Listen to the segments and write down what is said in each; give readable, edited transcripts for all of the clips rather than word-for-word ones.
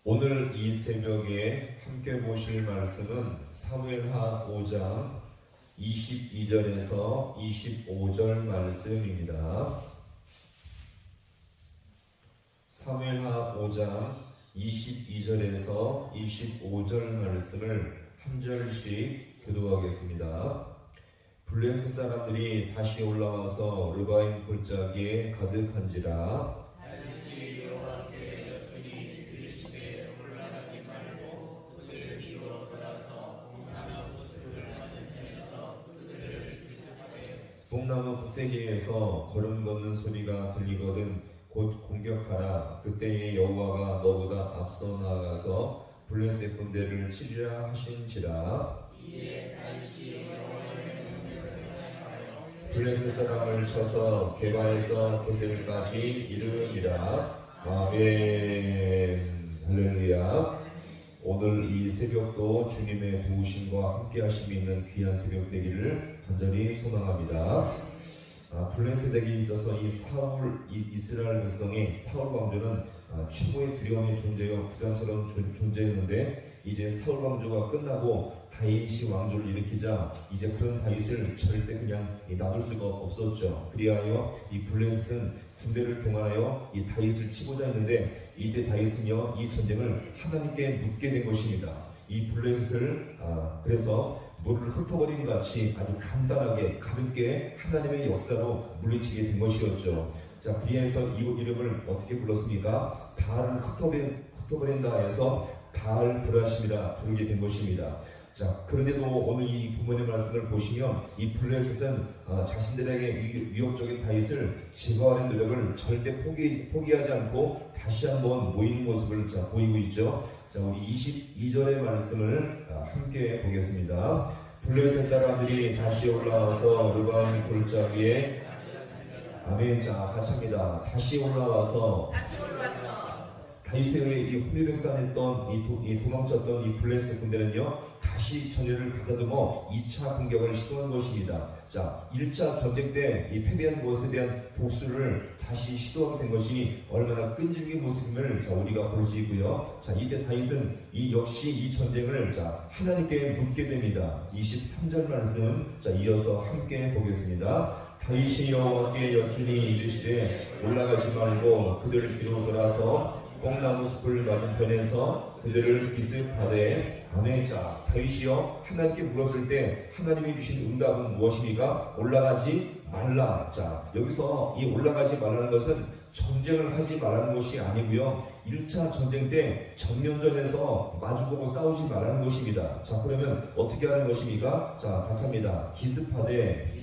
오늘 이 새벽에 함께 보실 말씀은 사무엘하 5장 22절에서 25절 말씀입니다. 사무엘하 5장 22절에서 25절 말씀을 한 절씩 교도하겠습니다. 블레셋 사람들이 다시 올라와서 르바임 골짜기에 가득한지라. 뽕나무 꼭대기에서 걸음 걷는 소리가 들리거든 곧 공격하라. 그때에 여호와가 너보다 앞서 나아가서 블레셋 군대를 치리라 하신지라. 블레셋 사람을 쳐서 게바에서 게셀까지 이르니라. 아멘. 할렐루야. 오늘 이 새벽도 주님의 도우심과 함께 하심이 있는 귀한 새벽 되기를 간절히 소망합니다. 블레셋에게 있어서 이스라엘 백성이 사울 왕조는 최고의 두려움의 존재요 부담스러운 존재였는데, 이제 사울 왕조가 끝나고 다윗이 왕조를 일으키자 이제 그런 다윗을 절대 그냥 놔둘 수가 없었죠. 그리하여 이 블레셋은 군대를 동원하여 이 다윗을 치고자 했는데, 이때 다윗은요 이 전쟁을 하나님께 묻게 된 것입니다. 이 블레셋을 그래서 물을 흩어버린 같이 아주 간단하게 가볍게 하나님의 역사로 물리치게 된 것이었죠. 자, 그리해서 이 이름을 어떻게 불렀습니까? 바알을 흩어버린다 해서 바알 브라심이라 부르게 된 것입니다. 자, 그런데도 오늘 이 본문의 말씀을 보시면 이 블레셋은 자신들에게 위협적인 다윗을 제거하는 노력을 절대 포기하지 않고 다시 한번 모이는 모습을 보이고 있죠. 자, 우리 22절의 말씀을 함께 보겠습니다. 블레셋 사람들이 다시 올라와서 르바임 골짜기에 아멘. 자, 같이 합니다. 다시 올라와서 다윗에 의해 이 호미백산했던 이 도망쳤던 이 블레셋 군대는요 다시 전열을 가다듬어 2차 공격을 시도한 것입니다. 자, 1차 전쟁 때 이 패배한 것에 대한 복수를 다시 시도하게 된 것이 얼마나 끈질긴 모습임을 우리가 볼 수 있고요. 자, 이때 다윗은 역시 이 전쟁을 하나님께 묻게 됩니다. 23절 말씀 이어서 함께 보겠습니다. 다윗이 여호와께 여쭈니 이르시되 올라가지 말고 그들 뒤로 돌아서 뽕나무 숲을 맞은편에서 그들을 기습하되 아멘. 자, 다윗이요 하나님께 물었을 때 하나님이 주신 응답은 무엇입니까? 올라가지 말라. 자, 여기서 이 올라가지 말라는 것은 전쟁을 하지 말라는 것이 아니고요 1차 전쟁 때 정면전에서 마주보고 싸우지 말라는 것입니다. 자, 그러면 어떻게 하는 것입니까? 자, 같이 합니다. 기습하되.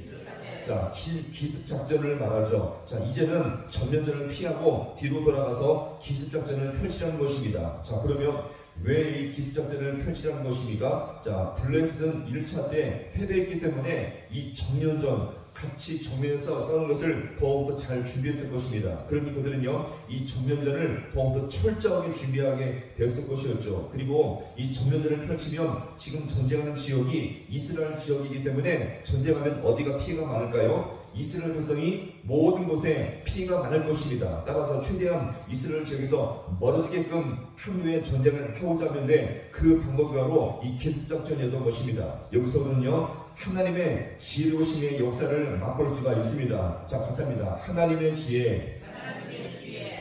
자, 기습작전을 말하죠. 자, 이제는 전면전을 피하고 뒤로 돌아가서 기습작전을 펼치라는 것입니다. 자, 그러면 왜 이 기습작전을 펼치라는 것입니까? 자, 블레셋은 1차 때 패배했기 때문에 이 정면전 같이 정면에서 싸우는 것을 더욱더 잘 준비했을 것입니다. 그러니 그들은요 이 정면전을 더욱더 철저하게 준비하게 되었을 것이었죠. 그리고 이 정면전을 펼치면 지금 전쟁하는 지역이 이스라엘 지역이기 때문에 전쟁하면 어디가 피해가 많을까요? 이스라엘 백성이 모든 곳에 피해가 많을 것입니다. 따라서 최대한 이스라엘 지역에서 멀어지게끔 합류해 전쟁을 하고자 하는데 그 방법이 바로 이 기습작전이었던 것입니다. 여기서는요 하나님의 지혜로우심의 역사를 맛볼 수가 있습니다. 자, 같이 합니다. 하나님의 지혜.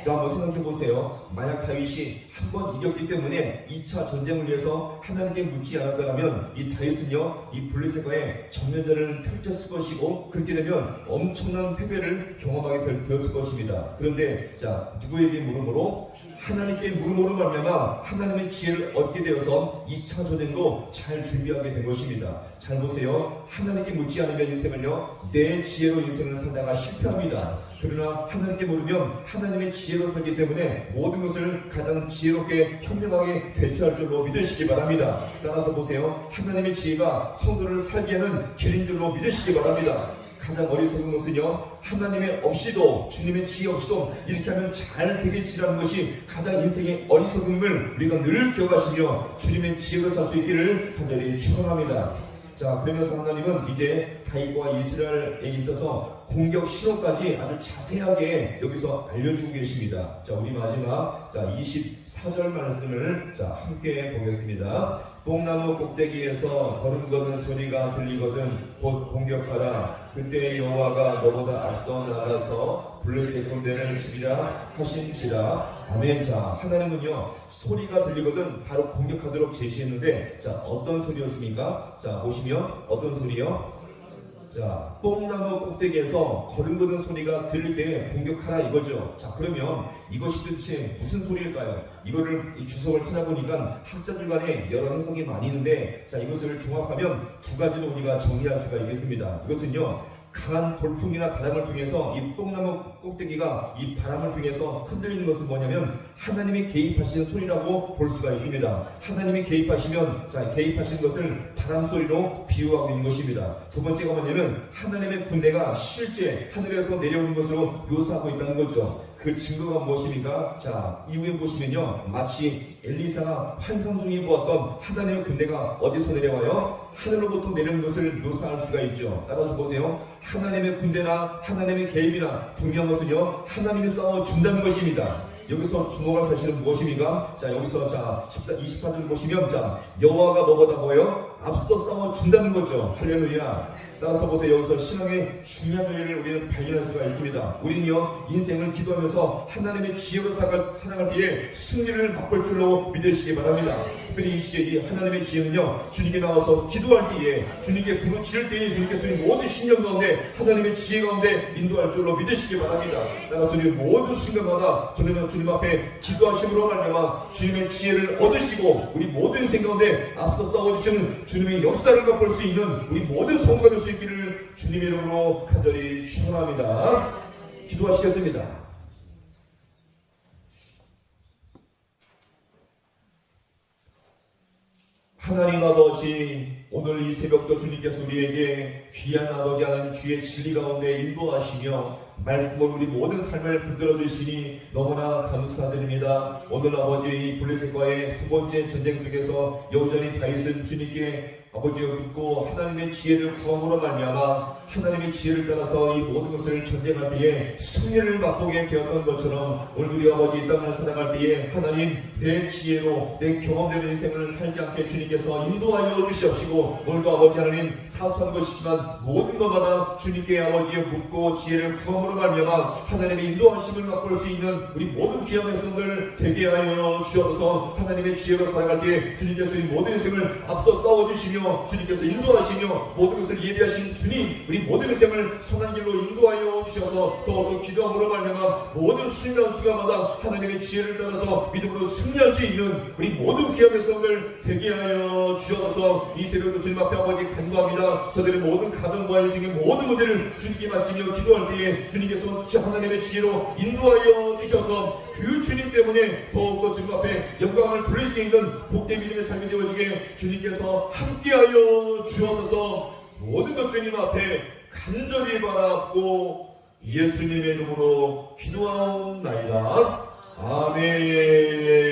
자, 한번 생각해 보세요. 만약 다윗이 한 번 이겼기 때문에 2차 전쟁을 위해서 하나님께 묻지 않았더라면 이 다윗은요 이 블레셋과의 정면전을 펼쳤을 것이고, 그렇게 되면 엄청난 패배를 경험하게 되었을 것입니다. 그런데 자, 누구에게 물음으로? 하나님께 물음으로 말미암아 하나님의 지혜를 얻게 되어서 2차 전쟁도 잘 준비하게 된 것입니다. 잘 보세요. 하나님께 묻지 않으면 인생은요 내 지혜로 인생을 살다가 실패합니다. 그러나 하나님께 물으면 하나님의 지혜로 살기 때문에 모든 것을 가장 지혜롭게 현명하게 대처할 줄로 믿으시기 바랍니다. 따라서 보세요. 하나님의 지혜가 성도를 살게 하는 길인 줄로 믿으시기 바랍니다. 가장 어리석은 것은요 하나님의 없이도, 주님의 지혜 없이도 이렇게 하면 잘 되겠지라는 것이 가장 인생의 어리석음을 우리가 늘 기억하시며 주님의 지혜로 살 수 있기를 간절히 축원합니다. 자, 그러면서 하나님은 이제 다윗과 이스라엘에 있어서 공격 신호까지 아주 자세하게 여기서 알려주고 계십니다. 자, 우리 마지막 24절 말씀을 함께 보겠습니다. 뽕나무 꼭대기에서 걸음 걷는 소리가 들리거든 곧 공격하라. 그때 여호와가 너보다 앞서 나가서 블레셋 군대를 치리라 하신지라. 아멘. 자, 하나님은요 소리가 들리거든 바로 공격하도록 제시했는데, 자, 어떤 소리였습니까? 자, 보시면 어떤 소리요? 자, 뽕나무 꼭대기에서 걸음 걷는 소리가 들릴 때 공격하라 이거죠. 자, 그러면 이것이 도대체 무슨 소리일까요? 이거를 이 주석을 찾아보니까 학자들 간에 여러 해석이 많이 있는데, 자, 이것을 종합하면 두 가지로 우리가 정리할 수가 있겠습니다. 이것은요, 강한 돌풍이나 바람을 통해서 이 뽕나무 꼭대기가 이 바람을 통해서 흔들리는 것은 뭐냐면 하나님이 개입하시는 소리라고 볼 수가 있습니다. 하나님이 개입하시면, 자, 개입하시는 것을 바람 소리로 비유하고 있는 것입니다. 두 번째가 뭐냐면 하나님의 군대가 실제 하늘에서 내려오는 것으로 묘사하고 있다는 거죠. 그 증거가 무엇입니까? 자, 이후에 보시면요, 마치 엘리사가 환상 중에 보았던 하나님의 군대가 어디서 내려와요? 하늘로부터 내려오는 것을 묘사할 수가 있죠. 따라서 보세요. 하나님의 군대나 하나님의 개입이나 분명한 것은요, 하나님이 싸워준다는 것입니다. 여기서 주목할 사실은 무엇입니까? 자, 여기서 24절 보시면, 자, 여호와가 너보다 뭐예요? 앞서 싸워준다는 거죠. 할렐루야. 따라서 보세요. 여기서 신앙의 중요한 의미를 우리는 발견할 수가 있습니다. 우리는요, 인생을 기도하면서 하나님의 지혜로 살아갈 때에 승리를 맛볼 줄로 믿으시기 바랍니다. 특별히 이 지혜, 이 하나님의 지혜는요, 주님께 나와서 기도할 때에, 주님께 부르짖을 때에 주님께서 모든 신령 가운데 하나님의 지혜 가운데 인도할 줄로 믿으시기 바랍니다. 따라서 우리 모든 순간마다 저는 주님 앞에 기도하심으로 말미암아 주님의 지혜를 얻으시고 우리 모든 인생 가운데 앞서 싸워주시는 주님의 역사를 맛볼 수 있는 우리 모든 성도가 될 수 있기를 주님의 이름으로 간절히 축원합니다. 기도하시겠습니다. 하나님 아버지, 오늘 이 새벽도 주님께서 우리에게 귀한 아버지 하나님 주의 진리 가운데 인도하시며 말씀으로 우리 모든 삶을 붙들어 주시니 너무나 감사드립니다. 오늘 아버지 이 블레셋과의 두 번째 전쟁 속에서 여전히 다윗은 주님께 아버지여 듣고 하나님의 지혜를 구함으로 말미암아 하나님의 지혜를 따라서 이 모든 것을 전쟁할 때에 승리를 맛보게 되었던 것처럼 오늘 우리 아버지 이 땅을 살아갈 때에 하나님 내 지혜로 내 경험되는 인생을 살지 않게 주님께서 인도하여 주시옵시고, 오늘도 아버지 하나님 사소한 것이지만 모든 것마다 주님께 아버지여 묻고 지혜를 구함으로 말미암아 하나님의 인도하심을 맛볼 수 있는 우리 모든 귀한 백성들 되게 하여 주옵소서. 하나님의 지혜로 살아갈 때에 주님께서 이 모든 인생을 앞서 싸워주시며 주님께서 인도하시며 모든 것을 예비하신 주님, 우리 모든 인생을 선한 길로 인도하여 주셔서 또 기도함으로 말미암아 모든 순간마다 하나님의 지혜를 따라서 믿음으로 승리할 수 있는 우리 모든 귀한 백성들 되게 하여 주셔서 이 새벽도 주님 앞에 아버지 간구합니다. 저들의 모든 가정과 인생의 모든 문제를 주님께 맡기며 기도할 때에 주님께서 하나님의 지혜로 인도하여 주셔서 그 주님 때문에 더욱더 주님 앞에 영광을 돌릴 수 있는 복된 믿음의 삶이 되어지게 주님께서 함께하여 주옵소서. 모든 것 주님 앞에 간절히 바라고 예수님의 이름으로 기도하옵나이다. 아멘.